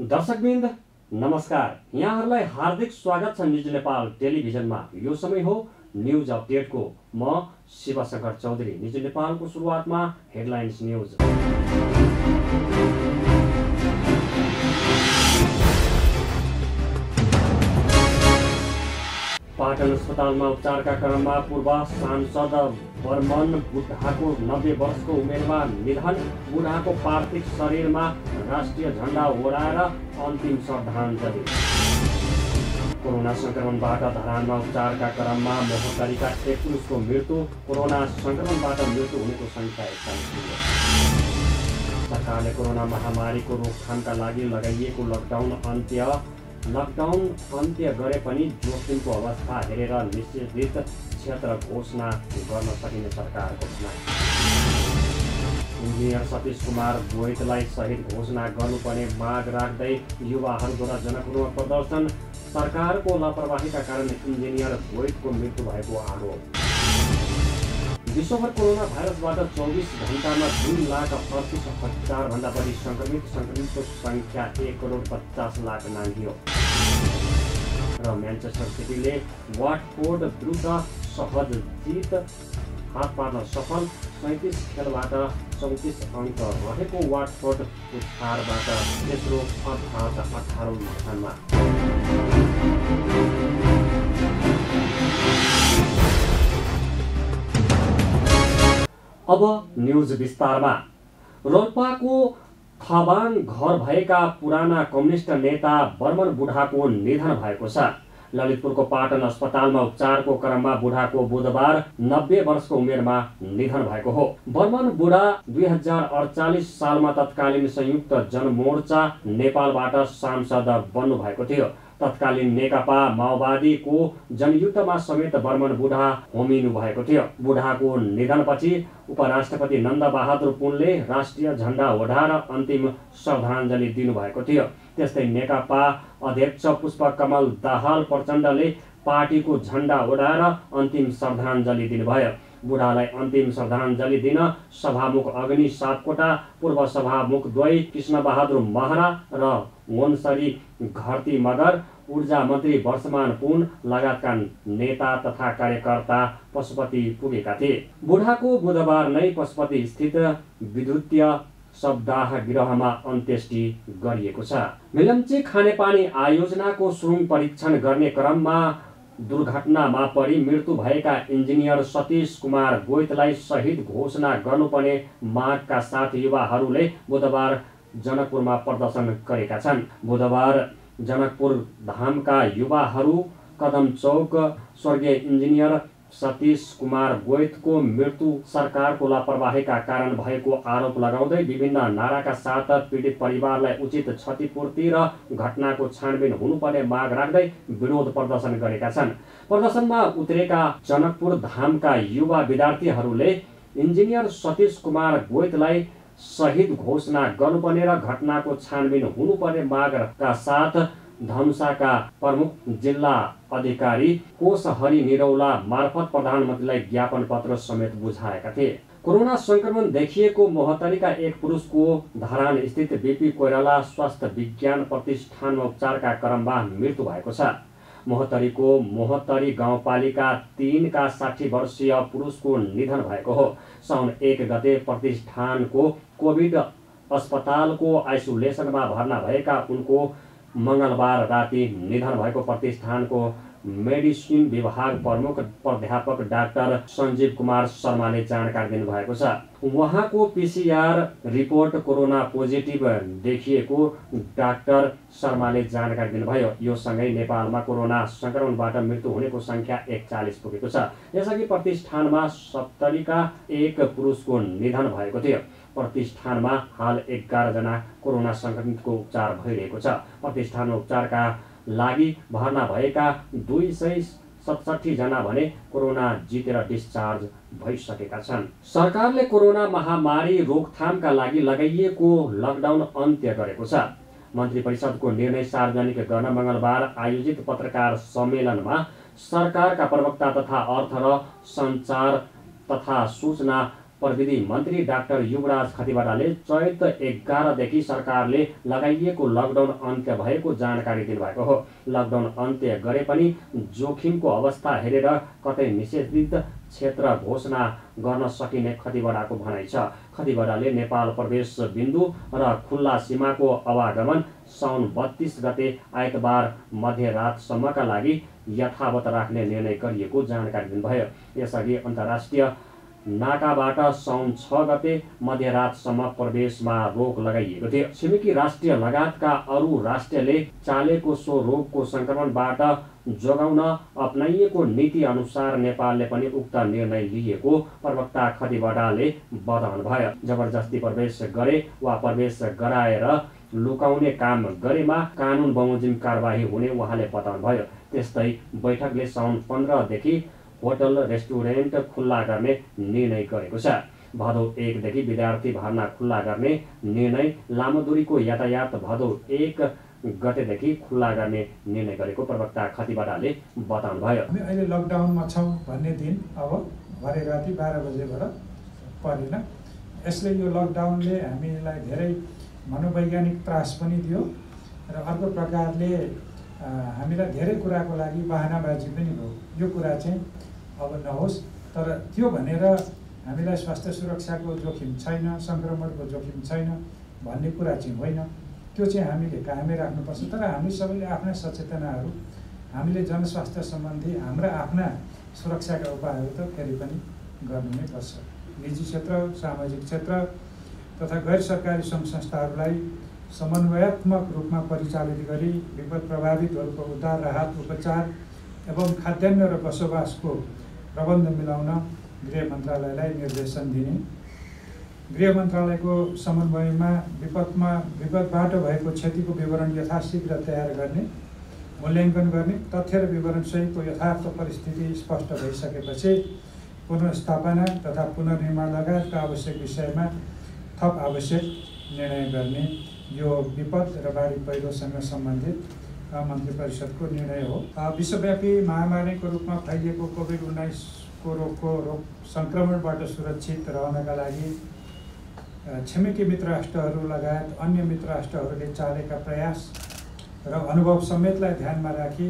दर्शकवृन्द नमस्कार, यहाँहरूलाई हार्दिक स्वागत छ न्युज नेपाल टेलिभिजनमा। यो समय हो न्युज अपडेटको। म शिवशंकर चौधरी। न्युज नेपालको सुरुवातमा हेडलाइन्स न्युज। पाटन अस्पतालमा उपचारका क्रममा पूर्व सांसद बर्मन बुढाको 90 वर्षको उमेरमा निधन। बुढाको पार्थिव शरीरमा राष्ट्रिय झण्डा ओढाएर अन्तिम श्रद्धाञ्जली। कोरोना संक्रमणबाट धरानमा उपचारका क्रममा मोहतरीका एक पुरुषको मृत्यु। कोरोना संक्रमणबाट मृत्यु हुनेको संख्या 41 पुग्यो। सरकारले कोरोना महामारीको रोकथामका लागि लगाइएको लकडाउन अन्त्य गरे पनि जोखिमको अवस्था हेरेर निषेधित क्षेत्र घोषणा गर्न सकिने सरकारको भनाइ। इन्जिनियर सतीश कुमार गोइतलाई शहीद घोषणा गर्नुपर्ने माग राख्दै युवाहरूद्वारा जनकपुरमा प्रदर्शन। सरकारको लापरवाहीका कारण इन्जिनियर गोइतको मृत्यु भएको आरोप। विश्वभर कोरोना भाइरसबाट 24 घण्टामा 2,38,000 भन्दा बढी संक्रमितको संख्या 1,50,00,000 नाघ्यो। र म्यान्चेस्टर सिटीले वाटफोर्ड विरुद्ध सहज जित हात पार्न सफल। 37 खेलबाट 34 अङ्क रहेको वाटफोर्ड पुरस्कारबाट तेस्रो अर्थात् 18औं स्थानमा। अब न्युज विस्तारमा। रोल्पाको थबाङ घर भएका पुराना कम्युनिस्ट नेता बर्मन बुढाको निधन भएको छ। ललितपुरको पाटन अस्पतालमा उपचारको क्रममा बुढाको बुधबार 90 वर्षको उमेरमा निधन भएको हो। बर्मन बुढा 2048 सालमा तत्कालीन संयुक्त जनमोर्चा नेपालबाट सांसद बन्नु भएको थियो। तत्कालीन नेकपा माओवादीको जनयुद्धमा समेत बर्मन बुढा होमिनु भएको थियो। बुढाको निधनपछि उपराष्ट्रपति नन्दबहादुर पुनले राष्ट्रिय झण्डा ओढाएर अन्तिम श्रद्धाञ्जली दिनुभएको थियो। त्यस्तै नेकपा अध्यक्ष पुष्पकमल दाहाल प्रचण्डले पार्टीको झण्डा ओढाएर अन्तिम श्रद्धाञ्जली दिनुभयो। बुढालाई अन्तिम श्रद्धाञ्जली दिन सभामुख अग्नि सापकोटा, पूर्व सभामुख द्वय कृष्णबहादुर महरा र वनसरी घरती मगर, ऊर्जा मन्त्री वर्षमान पुन लगायतका नेता तथा कार्यकर्ता पशुपति पुगेका थिए। बुढाको बुधबार नै पशुपति स्थित विद्युतीय शवदाह गृहमा अन्त्येष्टि गरिएको छ। मिलम्ची खानेपानी आयोजनाको सुरुङ परीक्षण गर्ने क्रममा दुर्घटनामा परि मृत्यु भएका इन्जिनियर सतीश कुमार गोइतलाई शहीद घोषणा गर्नुपर्ने मागका साथ युवाहरूले बुधबार जनकपुरमा प्रदर्शन गरेका छन्। बुधबार जनकपुर धामका युवाहरू कदम चौक स्वर्गीय इन्जिनियर सतीश कुमार गोइतको मृत्यु सरकारको लापरवाहीका कारण भएको आरोप लगाउँदै विभिन्न नाराका साथ पीडित परिवारलाई उचित क्षतिपूर्ति र घटनाको छानबिन हुनुपर्ने माग राख्दै विरोध प्रदर्शन गरेका छन्। प्रदर्शनमा उत्रेका जनकपुर धामका युवा विद्यार्थीहरूले इन्जिनियर सतीश कुमार गोइतलाई शहीद घोषणा गर्नुपर्ने र घटनाको छानबिन हुनुपर्ने मागका साथ धनुषाका प्रमुख जिल्ला अधिकारी कोष हरि निरौला मार्फत प्रधानमन्त्रीलाई ज्ञापन पत्र समेत बुझाएका थिए। कोरोना संक्रमण देखिएको मोहतरीका एक पुरुषको धरान स्थित बीपी कोइराला स्वास्थ्य विज्ञान प्रतिष्ठानमा उपचारका क्रममा मृत्यु भएको छ। मोहतरीको मोहतरी गाउँपालिका 3 का 60 वर्षीय पुरुषको निधन भएको हो। साउन 1 गते प्रतिष्ठानको कोभिड अस्पतालको आइसोलेसनमा भर्ना भएका उनको मंगलबार राति निधन भएको प्रतिष्ठानको मेडिसिन विभाग प्रमुख प्राध्यापक डाक्टर सञ्जीव कुमार शर्माले जानकारी दिनुभएको छ। उहाँको पीसीआर रिपोर्ट कोरोना पोजिटिभ देखिएको डाक्टर शर्माले जानकारी दिनुभयो। यो सँगै नेपालमा कोरोना संक्रमणबाट मृत्यु हुनेको संख्या 41 पुगेको छ। यसअघि प्रतिष्ठानमा 70 का एक पुरुषको निधन भएको थियो। प्रतिष्ठानमा हाल 11 जना कोरोना संक्रमितको उपचार भइरहेको छ। प्रतिष्ठानमा उपचारका लागि भर्ना भएका 267 जना भने कोरोना जितेर डिस्चार्ज भइसकेका छन्। सरकारले कोरोना महामारी रोकथामका लागि लगाइएको लकडाउन अन्त्य गरेको छ। मन्त्री परिषदको निर्णय सार्वजनिक गर्न मंगलबार आयोजित पत्रकार सम्मेलनमा सरकारका प्रवक्ता तथा अर्थ र सञ्चार तथा सूचना प्रविधि मन्त्री डाक्टर युवराज खतिवडाले चैत 11 देखि सरकारले लगाइएको लकडाउन अन्त्य भएको जानकारी दिनुभएको हो। लकडाउन अन्त्य गरे पनि जोखिमको अवस्था हेरेर कतै निषेधित क्षेत्र घोषणा गर्न सकिने खतिवडाको भनाइ छ। खतिवडाले नेपाल प्रवेश बिन्दु र खुल्ला सीमाको आवागमन साउन 32 गते आइतबार मध्यरातसम्मका लागि यथावत राख्ने निर्णय गरिएको जानकारी दिनुभयो। यसअघि अन्तर्राष्ट्रिय नाकाबाट साउन 6 गते मध्यरातसम्म प्रवेशमा रोक लगाइएको थियो। छिमेकी राष्ट्र लगायतका अरू राष्ट्रले चालेको सो रोगको संक्रमणबाट जोगाउन अपनाइएको नीति अनुसार नेपालले पनि उक्त निर्णय लिएको प्रवक्ता खतिवडाले बताउनुभयो। जबरजस्ती प्रवेश गरे वा प्रवेश गराएर लुकाउने काम गरेमा कानुन बमोजिम कारबाही हुने उहाँले बताउनुभयो। त्यस्तै बैठकले साउन 15 देखि होटल रेस्टुरेन्ट खुल्ला गर्ने निर्णय गरेको छ। भदौ 1 देखि विद्यार्थी भर्ना खुल्ला गर्ने निर्णय, लामो दूरीको यातायात भदौ 1 गतेदेखि खुल्ला गर्ने निर्णय गरेको प्रवक्ता खतिवडाले बताउनुभयो। हामी अहिले लकडाउनमा छौँ भन्ने दिन अब भरे राति 12 बजेबाट परेन। यसले यो लकडाउनले हामीलाई धेरै मनोवैज्ञानिक त्रास पनि दियो र अर्को प्रकारले हामीलाई धेरै कुराको लागि बहानाबाजी पनि भयो। यो कुरा चाहिँ अब नहोस्, तर त्यो भनेर हामीलाई स्वास्थ्य सुरक्षाको जोखिम छैन, सङ्क्रमणको जोखिम छैन भन्ने कुरा चाहिँ होइन। त्यो चाहिँ हामीले कायमै राख्नुपर्छ। तर हामी सबैले आफ्ना सचेतनाहरू, हामीले जनस्वास्थ्य सम्बन्धी हाम्रा आफ्ना सुरक्षाका उपायहरू त फेरि पनि गर्नु नै पर्छ। निजी क्षेत्र, सामाजिक क्षेत्र तथा गैर सरकारी सङ्घ संस्थाहरूलाई समन्वयात्मक रूपमा परिचालित गरी विपद प्रभावितहरूको उद्धार, राहत, उपचार एवं खाद्यान्न र बसोबासको प्रबन्ध मिलाउन गृह मन्त्रालयलाई निर्देशन दिने, गृह मन्त्रालयको समन्वयमा विपदबाट भएको क्षतिको विवरण यथाशीघ्र तयार गर्ने, मूल्याङ्कन गर्ने, तथ्य र विवरणसहितको यथार्थ परिस्थिति स्पष्ट भइसकेपछि पुनर्स्थापना तथा पुनर्निर्माण लगायतका आवश्यक विषयमा थप आवश्यक निर्णय गर्ने यो विपद र बाढी पहिरोसँग सम्बन्धित मन्त्री परिषदको निर्णय हो। विश्वव्यापी महामारीको रूपमा फैलिएको कोभिड-19 को रोगको सङ्क्रमणबाट सुरक्षित रहनका लागि छिमेकी मित्र राष्ट्रहरू लगायत अन्य मित्र राष्ट्रहरूले चालेका प्रयास र अनुभव समेतलाई ध्यानमा राखी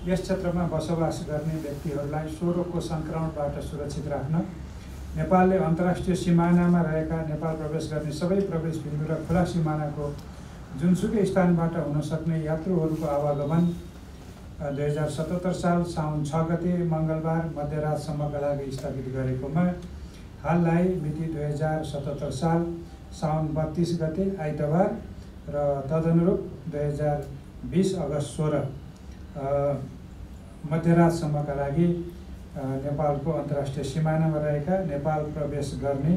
यस क्षेत्रमा बसोबास गर्ने व्यक्तिहरूलाई सो रोगको सङ्क्रमणबाट सुरक्षित राख्न नेपालले अन्तर्राष्ट्रिय सिमानामा रहेका नेपाल प्रवेश गर्ने सबै प्रवेश बिन्दु र खुला सिमानाको जुनसुकै स्थानबाट हुन सक्ने यात्रुहरूको आवागमन 2077 साल साउन 6 गते मङ्गलबार मध्यरातसम्मका लागि स्थगित गरेकोमा हाललाई मिति 2077 साल साउन 32 गते आइतबार र तदनुरूप 2020 अगस्त 16 मध्यरातसम्मका लागि नेपालको अन्तर्राष्ट्रिय सिमानामा रहेका नेपाल प्रवेश गर्ने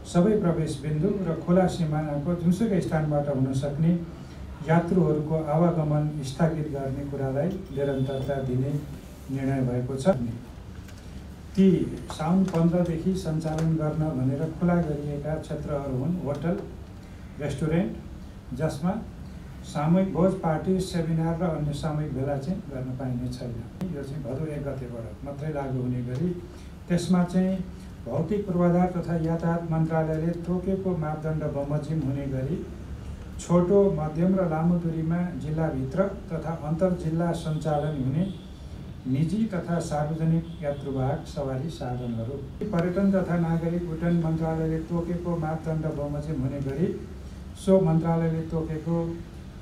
सबै प्रवेश बिन्दु र खुला सिमानाको जुनसुकै स्थानबाट हुन सक्ने यात्रुहरूको आवागमन स्थगित गर्ने कुरालाई निरन्तरता दिने निर्णय भएको छ। ती साउन 15 देखि सञ्चालन गर्न भनेर खुला गरिएका क्षेत्रहरू हुन् होटल, रेस्टुरेन्ट, जसमा सामूहिक भोज, पार्टी, सेमिनार र अन्य सामूहिक भेला चाहिँ गर्न पाइने छैन। यो चाहिँ भदौ 1 गतेबाट मात्रै लागू हुने गरी त्यसमा चाहिँ भौतिक पूर्वाधार तथा यातायात मन्त्रालयले तोकेको मापदण्ड बमोजिम हुने गरी छोटो, मध्यम र लामो दूरीमा जिल्लाभित्र तथा अन्तर जिल्ला सञ्चालन हुने निजी तथा सार्वजनिक यात्रुवाहक सवारी साधनहरू, पर्यटन तथा नागरिक उड्डयन मन्त्रालयले तोकेको मापदण्ड बमोजिम हुने गरी सो मन्त्रालयले तोकेको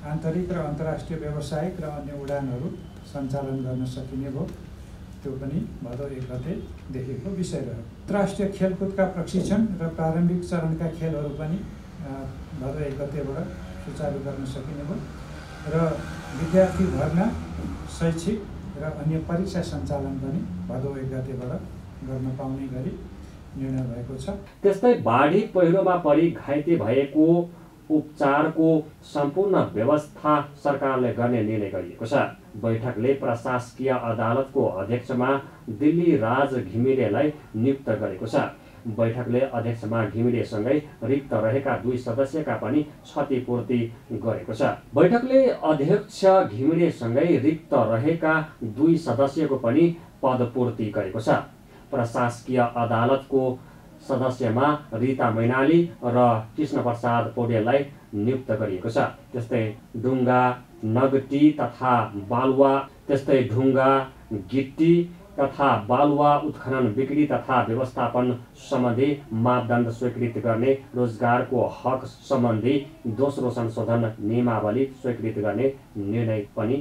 आन्तरिक र अन्तर्राष्ट्रिय व्यावसायिक र अन्य उडानहरू सञ्चालन गर्न सकिने भयो। त्यो पनि भदौ 1 गतेदेखिको विषय रह्यो। अन्तर्राष्ट्रिय खेलकुदका प्रशिक्षण र प्रारम्भिक चरणका खेलहरू पनि भदौ 1 गतेबाट सुचारू गर्न सकिने भयो र विद्यार्थी भर्ना, शैक्षिक र अन्य परीक्षा सञ्चालन पनि भदौ 1 गतेबाट गर्न पाउने गरी निर्णय भएको छ। त्यस्तै बाढी पहिरोमा परि घाइते भएको उपचारको सम्पूर्ण व्यवस्था सरकारले गर्ने निर्णय गरिएको छ। बैठकले प्रशासकीय अदालतको अध्यक्षमा दिल्ली राज घिमिरेलाई नियुक्त गरेको छ। बैठकले अध्यक्षमा घिमिरेसँगै रिक्त रहेका 2 सदस्यका पनि क्षतिपूर्ति गरेको छ। बैठकले अध्यक्ष घिमिरेसँगै रिक्त रहेका 2 सदस्यको पनि पदपूर्ति गरेको छ। प्रशासकीय अदालतको सदस्यमा रीता मैनाली र कृष्णप्रसाद पौडेललाई नियुक्त गरिएको छ। त्यस्तै ढुङ्गा नगटी तथा बालुवा गिट्टी तथा बालुवा उत्खनन बिक्री तथा व्यवस्थापन सम्बन्धी मापदण्ड स्वीकृत गर्ने रोजगारको हक सम्बन्धी दोस्रो संशोधन नियमावली स्वीकृत गर्ने निर्णय पनि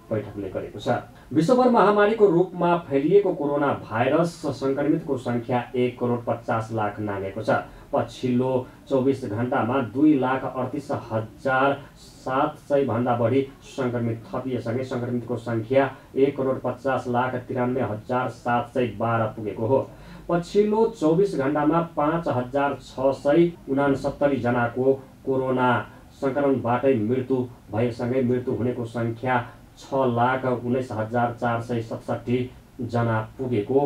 बैठकले गरेको छ। विश्वभर महामारीको रूपमा फैलिएको कोरोना भाइरस संक्रमितको संख्या 1,50,00,000 नाघेको छ। पछिल्लो 24 घण्टामा 2,38,700 भन्दा बढी संक्रमित थपिएसँगै संक्रमितको संख्या 1,50,93,712 पुगेको हो। पछिल्लो 24 घण्टामा 5,669 जनाको कोरोना संक्रमणबाटै मृत्यु भएसँगै मृत्यु हुनेको संख्या 6,19,467 जना पुगेको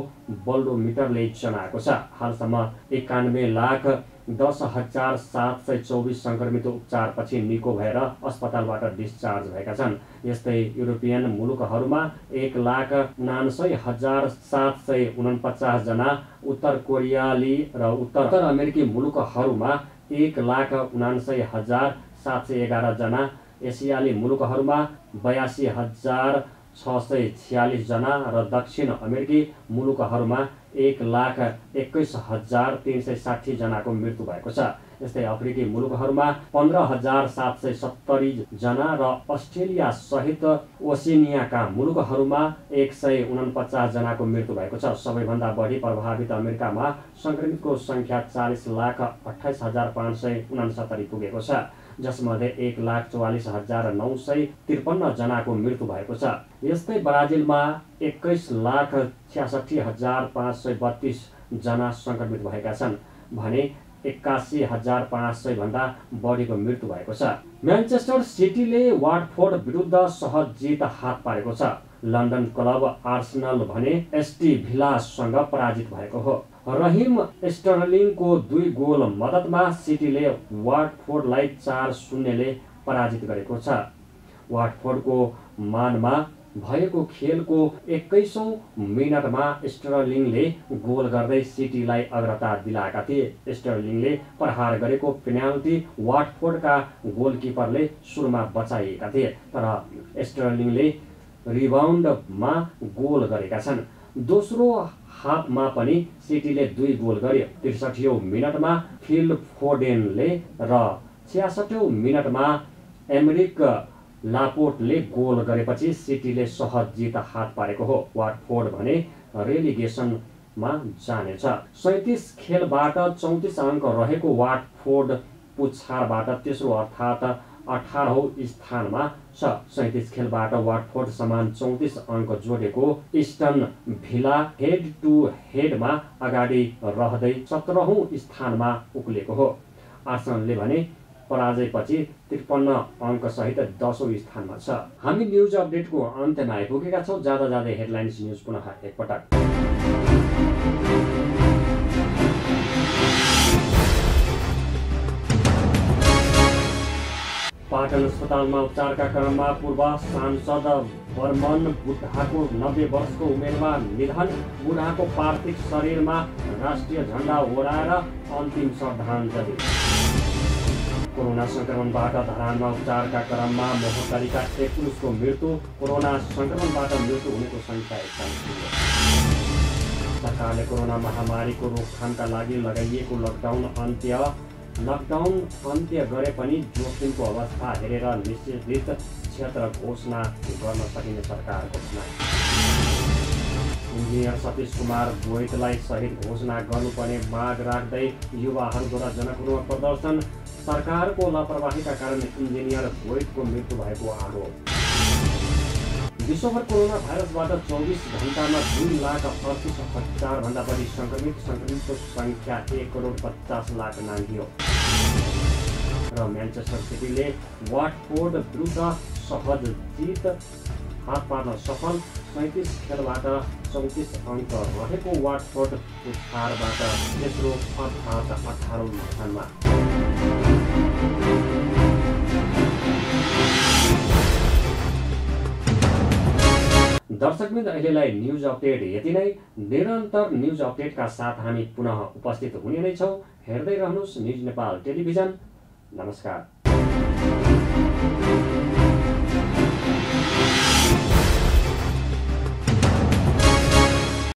बल्डोमिटरले जनाएको छ। हालसम्म 91,10,724 संक्रमित उपचारपछि निको भएर अस्पतालबाट डिस्चार्ज भएका छन्। यस्तै युरोपियन मुलुकहरूमा 1,79,749 जना, उत्तर कोरियाली र उत्तर अमेरिकी मुलुकहरूमा 1,79,711 जना, एसियाली मुलुकहरूमा 82,646 जना र दक्षिण अमेरिकी मुलुकहरूमा 1,21,360 जनाको मृत्यु भएको छ। यस्तै अफ्रिकी मुलुकहरूमा 15,770 जना र अस्ट्रेलिया सहित ओसेनियाका मुलुकहरूमा 149 जनाको मृत्यु भएको छ। सबैभन्दा बढी प्रभावित अमेरिकामा संक्रमितको संख्या 40,28,569 पुगेको छ, जसमध्ये 1,44,953 जनाको मृत्यु भएको छ। यस्तै ब्राजिलमा 21,66,532 जना संक्रमित भएका छन् भने 81,500 भन्दा बढीको मृत्यु भएको छ। म्यानचेस्टर सिटीले वाटफोर्ड विरुद्ध सहज जित हात पारेको छ। लन्डन क्लब आर्सेनल भने एस्टन भिलासँग पराजित भएको हो। रहिम स्टर्लिङको 2 गोल मद्दतमा सिटीले वाटफोर्डलाई 4-0 पराजित गरेको छ। वाटफोर्डको मानमा भएको खेलको 21औं मिनटमा स्टर्लिङले गोल गर्दै सिटीलाई अग्रता दिलाएका थिए। स्टर्लिङले प्रहार गरेको पेनाल्टी वाटफोर्डका गोलकिपरले सुरुमा बचाएका थिए, तर स्टर्लिङले रिबाउन्डमा गोल गरेका छन्। दोस्रो हाफमा पनि सिटीले 2 गोल गर्यो। 63औं मिनटमा फिल फोडेनले र 66औं मिनटमा एमरिक लापोर्टले गोल गरेपछि सिटीले सहज जित हात पारेको हो। वाटफोर्ड भने रेलिगेसनमा जानेछ। 37 खेलबाट 34 अङ्क रहेको वाटफोर्ड पुछारबाट तेस्रो अर्थात् 18औं स्थानमा छ। 37 खेलबाट वाटफोर्ड समान 34 अङ्क जोडेको एस्टन भिला हेड टु हेडमा अगाडि रहँदै 17औं स्थानमा उक्लेको हो। आर्सेनलले भने पराजयपछि 53 अङ्क सहित 10औं स्थानमा छ। हामी न्युज अपडेटको अन्त्यमा आइपुगेका छौँ। जाँदा जाँदै हेडलाइन्स न्युज पुनः एकपटक। पाटन अस्पतालमा उपचारका क्रममा पूर्व सांसद बर्मन बुढाको 90 वर्षको उमेरमा निधन। बुढाको पार्थिव शरीरमा राष्ट्रिय झण्डा ओढाएर अन्तिम श्रद्धाञ्जली। कोरोना संक्रमणबाट धरानमा उपचारका क्रममा महोत्तरीका 1 पुरुषको मृत्यु। कोरोना संक्रमणबाट मृत्यु हुनेको संख्या 41 पुग्यो। सरकारले कोरोना महामारीको रोकथामका लागि लगाइएको लकडाउन अन्त्य गरे पनि जोखिमको अवस्था हेरेर निषेधित क्षेत्र घोषणा गर्न सकिने सरकारको भनाइ। इन्जिनियर सतीश कुमार बोइतलाई शहीद घोषणा गर्नुपर्ने माग राख्दै युवाहरूद्वारा जनकपुरमा प्रदर्शन। सरकारको लापरवाहीका कारण इन्जिनियर बोइतको मृत्यु भएको आरोप। विश्वभर कोरोना भाइरसबाट 24 घण्टामा 2,38,000 भन्दा बढी संक्रमितको संख्या 1,50,00,000 नाघ्यो। र म्यानचेस्टर सिटीले वाटफोर्ड विरुद्ध सहज जित हात पार्न सफल। 37 खेलबाट 34 अङ्क रहेको वाटफोर्ड पुछारबाट तेस्रो अर्थात् 18औं स्थानमा। दर्शकवृन्द, अहिलेलाई न्युज अपडेट यति नै। निरन्तर न्युज अपडेटका साथ हामी पुनः उपस्थित हुने नै छौँ। हेर्दै रहनुहोस् न्युज नेपाल टेलिभिजन। नमस्कार।